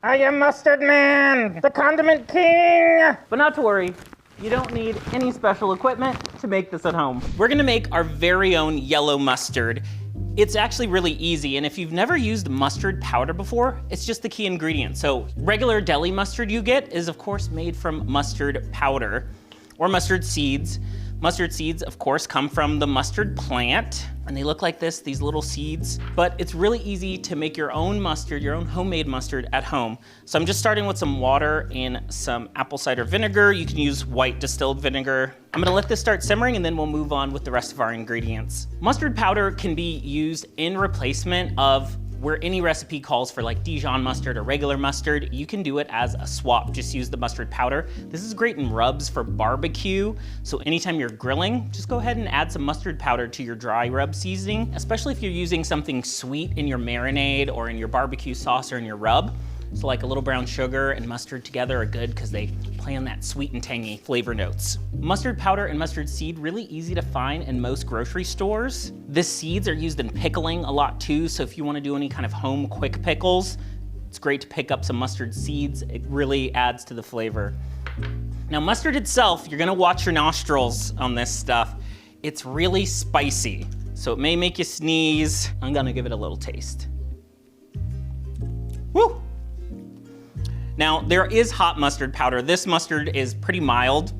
I am Mustard Man, the condiment king! But not to worry, you don't need any special equipment to make this at home. We're gonna make our very own yellow mustard. It's actually really easy, and if you've never used mustard powder before, it's just the key ingredient. So regular deli mustard you get is of course made from mustard powder or mustard seeds. Mustard seeds, of course, come from the mustard plant, and they look like this, these little seeds. But it's really easy to make your own mustard, your own homemade mustard at home. So I'm just starting with some water and some apple cider vinegar. You can use white distilled vinegar. I'm gonna let this start simmering, and then we'll move on with the rest of our ingredients. Mustard powder can be used in replacement of where any recipe calls for like Dijon mustard or regular mustard. You can do it as a swap, just use the mustard powder. This is great in rubs for barbecue, so anytime you're grilling, just go ahead and add some mustard powder to your dry rub seasoning, especially if you're using something sweet in your marinade or in your barbecue sauce or in your rub. So like a little brown sugar and mustard together are good because they play on that sweet and tangy flavor notes. Mustard powder and mustard seed, really easy to find in most grocery stores. The seeds are used in pickling a lot too, so if you want to do any kind of home quick pickles, it's great to pick up some mustard seeds. It really adds to the flavor. Now mustard itself, you're gonna watch your nostrils on this stuff. It's really spicy, so it may make you sneeze. I'm gonna give it a little taste. Woo! Now, there is hot mustard powder. This mustard is pretty mild,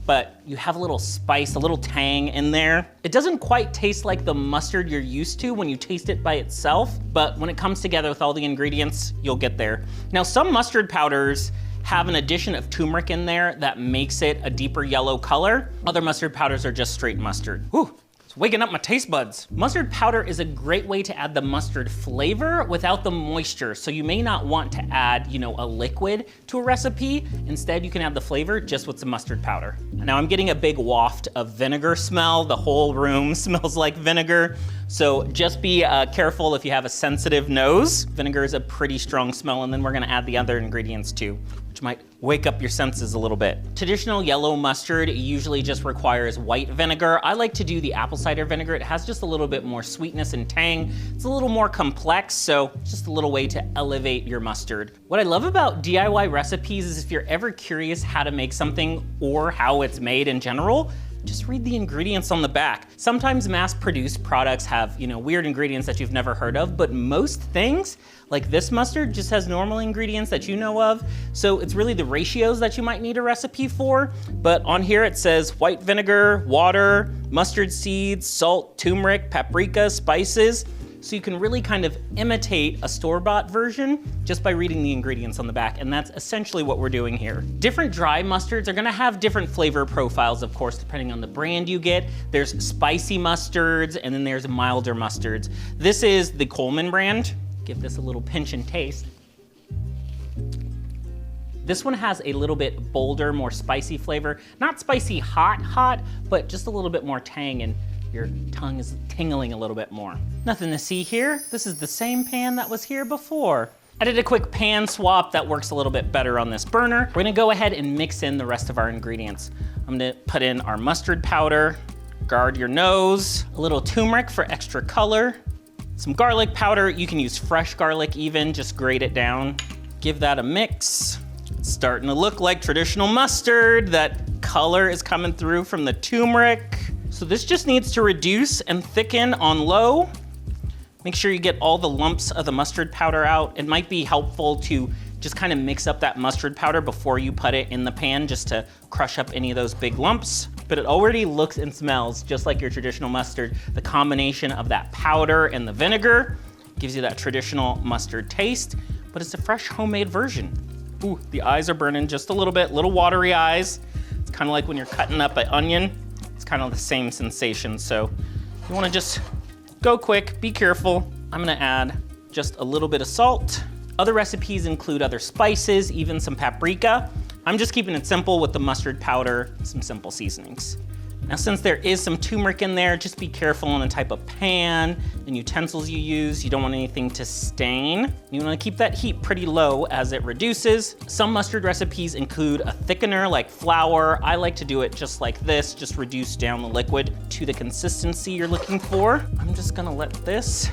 but you have a little spice, a little tang in there. It doesn't quite taste like the mustard you're used to when you taste it by itself, but when it comes together with all the ingredients, you'll get there. Now, some mustard powders have an addition of turmeric in there that makes it a deeper yellow color. Other mustard powders are just straight mustard. Whew. Waking up my taste buds. Mustard powder is a great way to add the mustard flavor without the moisture. So you may not want to add, a liquid to a recipe. Instead, you can add the flavor just with some mustard powder. Now I'm getting a big waft of vinegar smell. The whole room smells like vinegar. So just be careful if you have a sensitive nose. Vinegar is a pretty strong smell, and then we're gonna add the other ingredients too, which might wake up your senses a little bit. Traditional yellow mustard usually just requires white vinegar. I like to do the apple cider vinegar. It has just a little bit more sweetness and tang. It's a little more complex, so just a little way to elevate your mustard. What I love about DIY recipes is if you're ever curious how to make something or how it's made in general, just read the ingredients on the back. Sometimes mass-produced products have, weird ingredients that you've never heard of, but most things, like this mustard, just has normal ingredients that you know of. So it's really the ratios that you might need a recipe for. But on here it says white vinegar, water, mustard seeds, salt, turmeric, paprika, spices. So you can really kind of imitate a store-bought version just by reading the ingredients on the back, and that's essentially what we're doing here. Different dry mustards are gonna have different flavor profiles, of course, depending on the brand you get. There's spicy mustards, and then there's milder mustards. This is the Coleman brand. Give this a little pinch and taste. This one has a little bit bolder, more spicy flavor. Not spicy hot, but just a little bit more tang, and your tongue is tingling a little bit more. Nothing to see here. This is the same pan that was here before. I did a quick pan swap that works a little bit better on this burner. We're gonna go ahead and mix in the rest of our ingredients. I'm gonna put in our mustard powder, guard your nose, a little turmeric for extra color, some garlic powder. You can use fresh garlic even, just grate it down. Give that a mix. It's starting to look like traditional mustard. That color is coming through from the turmeric. So this just needs to reduce and thicken on low. Make sure you get all the lumps of the mustard powder out. It might be helpful to just kind of mix up that mustard powder before you put it in the pan, just to crush up any of those big lumps. But it already looks and smells just like your traditional mustard. The combination of that powder and the vinegar gives you that traditional mustard taste, but it's a fresh homemade version. Ooh, the eyes are burning just a little bit, little watery eyes. It's kind of like when you're cutting up an onion. It's kind of the same sensation, so you wanna just go quick, be careful. I'm gonna add just a little bit of salt. Other recipes include other spices, even some paprika. I'm just keeping it simple with the mustard powder, some simple seasonings. Now, since there is some turmeric in there, just be careful on the type of pan and utensils you use. You don't want anything to stain. You wanna keep that heat pretty low as it reduces. Some mustard recipes include a thickener like flour. I like to do it just like this, just reduce down the liquid to the consistency you're looking for. I'm just gonna let this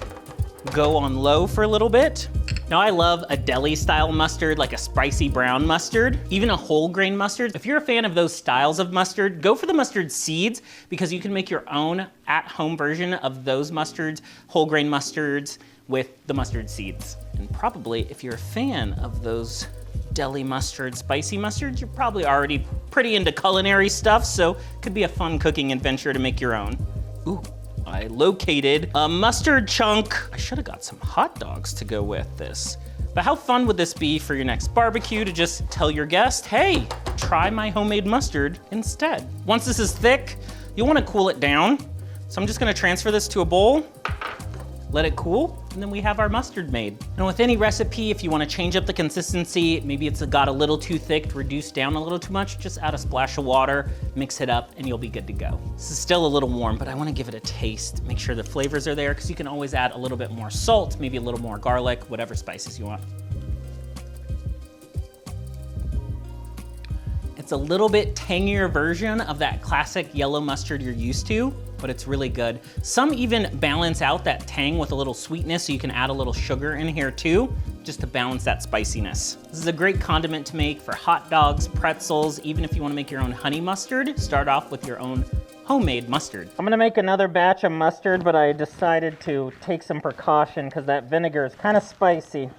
go on low for a little bit. Now I love a deli style mustard, like a spicy brown mustard, even a whole grain mustard. If you're a fan of those styles of mustard, go for the mustard seeds because you can make your own at-home version of those mustards, whole grain mustards with the mustard seeds. And probably if you're a fan of those deli mustard, spicy mustards, you're probably already pretty into culinary stuff, so it could be a fun cooking adventure to make your own. Ooh. I located a mustard chunk. I should have got some hot dogs to go with this. But how fun would this be for your next barbecue to just tell your guest, hey, try my homemade mustard instead. Once this is thick, you'll want to cool it down. So I'm just going to transfer this to a bowl, let it cool, and then we have our mustard made. And with any recipe, if you want to change up the consistency, maybe it's got a little too thick, reduced down a little too much, just add a splash of water, mix it up, and you'll be good to go. This is still a little warm, but I want to give it a taste, make sure the flavors are there, because you can always add a little bit more salt, maybe a little more garlic, whatever spices you want. It's a little bit tangier version of that classic yellow mustard you're used to, but it's really good. Some even balance out that tang with a little sweetness, so you can add a little sugar in here too, just to balance that spiciness. This is a great condiment to make for hot dogs, pretzels, even if you want to make your own honey mustard, start off with your own homemade mustard. I'm gonna make another batch of mustard, but I decided to take some precaution because that vinegar is kind of spicy.